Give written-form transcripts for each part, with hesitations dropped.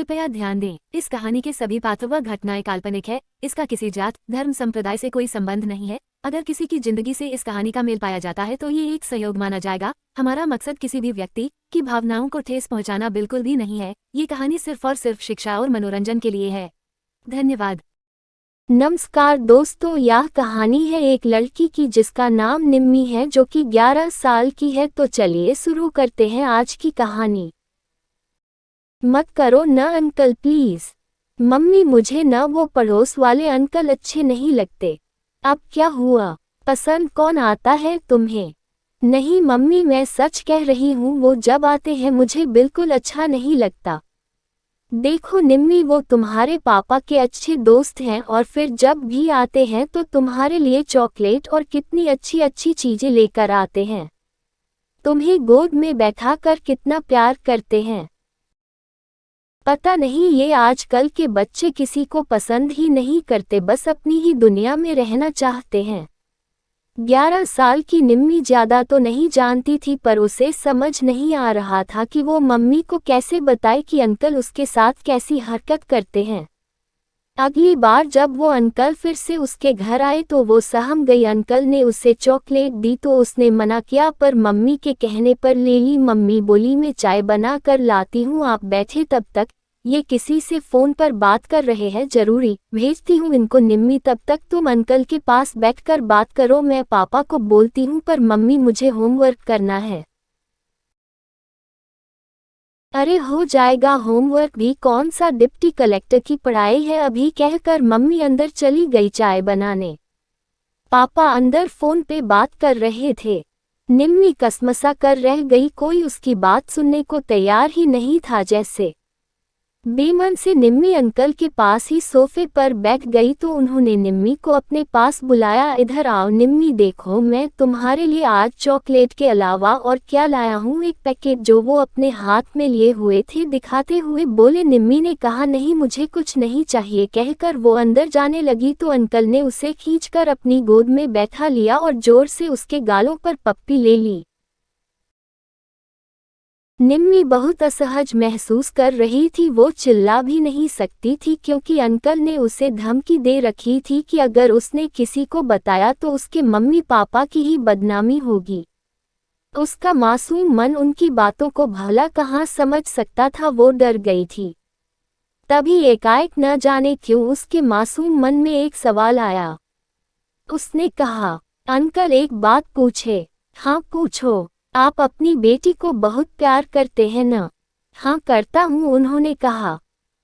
कृपया ध्यान दें, इस कहानी के सभी पात्र व घटनाएं काल्पनिक है। इसका किसी जात, धर्म, संप्रदाय से कोई संबंध नहीं है। अगर किसी की जिंदगी से इस कहानी का मेल पाया जाता है तो ये एक सहयोग माना जाएगा। हमारा मकसद किसी भी व्यक्ति की भावनाओं को ठेस पहुंचाना बिल्कुल भी नहीं है। ये कहानी सिर्फ और सिर्फ शिक्षा और मनोरंजन के लिए है। धन्यवाद। नमस्कार दोस्तों, यह कहानी है एक लड़की की जिसका नाम निम्मी है, जो कि 11 साल की है। तो चलिए शुरू करते हैं आज की कहानी। मत करो न अंकल प्लीज। मम्मी, मुझे न वो पड़ोस वाले अंकल अच्छे नहीं लगते। अब क्या हुआ? पसंद कौन आता है तुम्हें? नहीं मम्मी, मैं सच कह रही हूँ, वो जब आते हैं मुझे बिल्कुल अच्छा नहीं लगता। देखो निम्मी, वो तुम्हारे पापा के अच्छे दोस्त हैं और फिर जब भी आते हैं तो तुम्हारे लिए चॉकलेट और कितनी अच्छी अच्छी चीजें लेकर आते हैं। तुम्हें गोद में बैठाकर कितना प्यार करते हैं। पता नहीं, ये आजकल के बच्चे किसी को पसंद ही नहीं करते, बस अपनी ही दुनिया में रहना चाहते हैं। 11 साल की निम्मी ज्यादा तो नहीं जानती थी, पर उसे समझ नहीं आ रहा था कि वो मम्मी को कैसे बताए कि अंकल उसके साथ कैसी हरकत करते हैं। अगली बार जब वो अंकल फिर से उसके घर आए तो वो सहम गई। अंकल ने उसे चॉकलेट दी तो उसने मना किया, पर मम्मी के कहने पर ले ली। मम्मी बोली, मैं चाय बना कर लाती हूँ, आप बैठे तब तक। ये किसी से फोन पर बात कर रहे हैं, जरूरी भेजती हूँ इनको। निम्मी, तब तक तुम अंकल के पास बैठकर बात करो, मैं पापा को बोलती हूँ। पर मम्मी, मुझे होमवर्क करना है। अरे हो जाएगा होमवर्क भी, कौन सा डिप्टी कलेक्टर की पढ़ाई है अभी, कहकर मम्मी अंदर चली गई चाय बनाने। पापा अंदर फोन पे बात कर रहे थे। निम्मी कसमसा कर रह गई, कोई उसकी बात सुनने को तैयार ही नहीं था। जैसे बेमन से निम्मी अंकल के पास ही सोफे पर बैठ गई तो उन्होंने निम्मी को अपने पास बुलाया। इधर आओ निम्मी, देखो मैं तुम्हारे लिए आज चॉकलेट के अलावा और क्या लाया हूँ। एक पैकेट जो वो अपने हाथ में लिए हुए थे दिखाते हुए बोले। निम्मी ने कहा, नहीं मुझे कुछ नहीं चाहिए, कहकर वो अंदर जाने लगी तो अंकल ने उसे खींचकर अपनी गोद में बैठा लिया और जोर से उसके गालों पर पप्पी ले ली। निम्मी बहुत असहज महसूस कर रही थी। वो चिल्ला भी नहीं सकती थी क्योंकि अंकल ने उसे धमकी दे रखी थी कि अगर उसने किसी को बताया तो उसके मम्मी पापा की ही बदनामी होगी। उसका मासूम मन उनकी बातों को भला कहाँ समझ सकता था। वो डर गई थी। तभी एकाएक न जाने क्यों उसके मासूम मन में एक सवाल आया। उसने कहा, अंकल एक बात पूछे? हाँ पूछो। आप अपनी बेटी को बहुत प्यार करते हैं न? हाँ करता हूँ, उन्होंने कहा।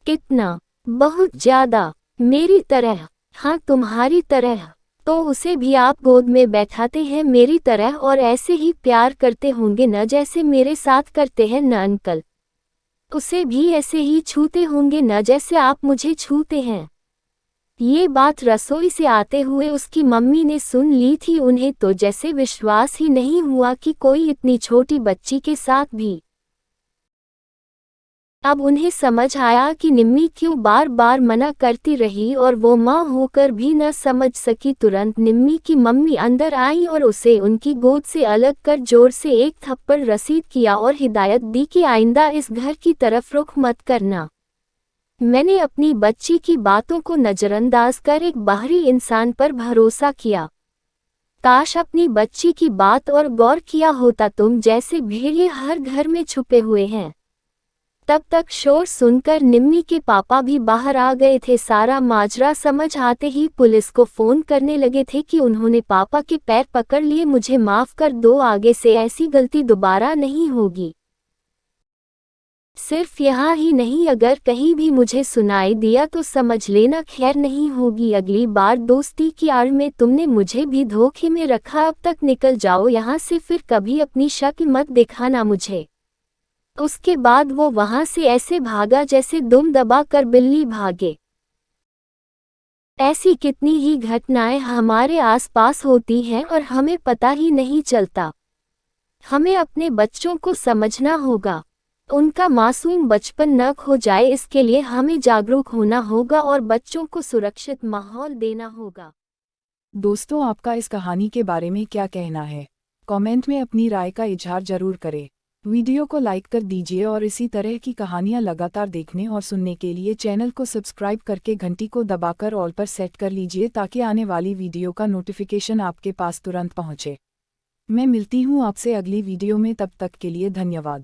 कितना? बहुत ज्यादा। मेरी तरह? हाँ तुम्हारी तरह। तो उसे भी आप गोद में बैठाते हैं मेरी तरह और ऐसे ही प्यार करते होंगे न जैसे मेरे साथ करते हैं न अंकल? उसे भी ऐसे ही छूते होंगे न जैसे आप मुझे छूते हैं? ये बात रसोई से आते हुए उसकी मम्मी ने सुन ली थी। उन्हें तो जैसे विश्वास ही नहीं हुआ कि कोई इतनी छोटी बच्ची के साथ भी। अब उन्हें समझ आया कि निम्मी क्यों बार बार मना करती रही और वो माँ होकर भी न समझ सकी। तुरंत निम्मी की मम्मी अंदर आई और उसे उनकी गोद से अलग कर जोर से एक थप्पड़ रसीद किया और हिदायत दी कि आइंदा इस घर की तरफ रुख मत करना। मैंने अपनी बच्ची की बातों को नजरअंदाज कर एक बाहरी इंसान पर भरोसा किया। काश अपनी बच्ची की बात और गौर किया होता। तुम जैसे भेड़िए हर घर में छुपे हुए हैं। तब तक शोर सुनकर निम्मी के पापा भी बाहर आ गए थे। सारा माजरा समझ आते ही पुलिस को फोन करने लगे थे कि उन्होंने पापा के पैर पकड़ लिए। मुझे माफ कर दो, आगे से ऐसी गलती दोबारा नहीं होगी। सिर्फ यहाँ ही नहीं, अगर कहीं भी मुझे सुनाई दिया तो समझ लेना खैर नहीं होगी। अगली बार दोस्ती की आड़ में तुमने मुझे भी धोखे में रखा। अब तक निकल जाओ यहाँ से, फिर कभी अपनी शक्ल मत दिखाना मुझे। उसके बाद वो वहां से ऐसे भागा जैसे दुम दबा कर बिल्ली भागे। ऐसी कितनी ही घटनाएं हमारे आसपास होती हैं और हमें पता ही नहीं चलता। हमें अपने बच्चों को समझना होगा, उनका मासूम बचपन न खो जाए, इसके लिए हमें जागरूक होना होगा और बच्चों को सुरक्षित माहौल देना होगा। दोस्तों, आपका इस कहानी के बारे में क्या कहना है? कमेंट में अपनी राय का इजहार जरूर करें। वीडियो को लाइक कर दीजिए और इसी तरह की कहानियाँ लगातार देखने और सुनने के लिए चैनल को सब्सक्राइब करके घंटी को दबाकर ऑल पर सेट कर लीजिए ताकि आने वाली वीडियो का नोटिफिकेशन आपके पास तुरंत पहुँचे। मैं मिलती हूँ आपसे अगली वीडियो में, तब तक के लिए धन्यवाद।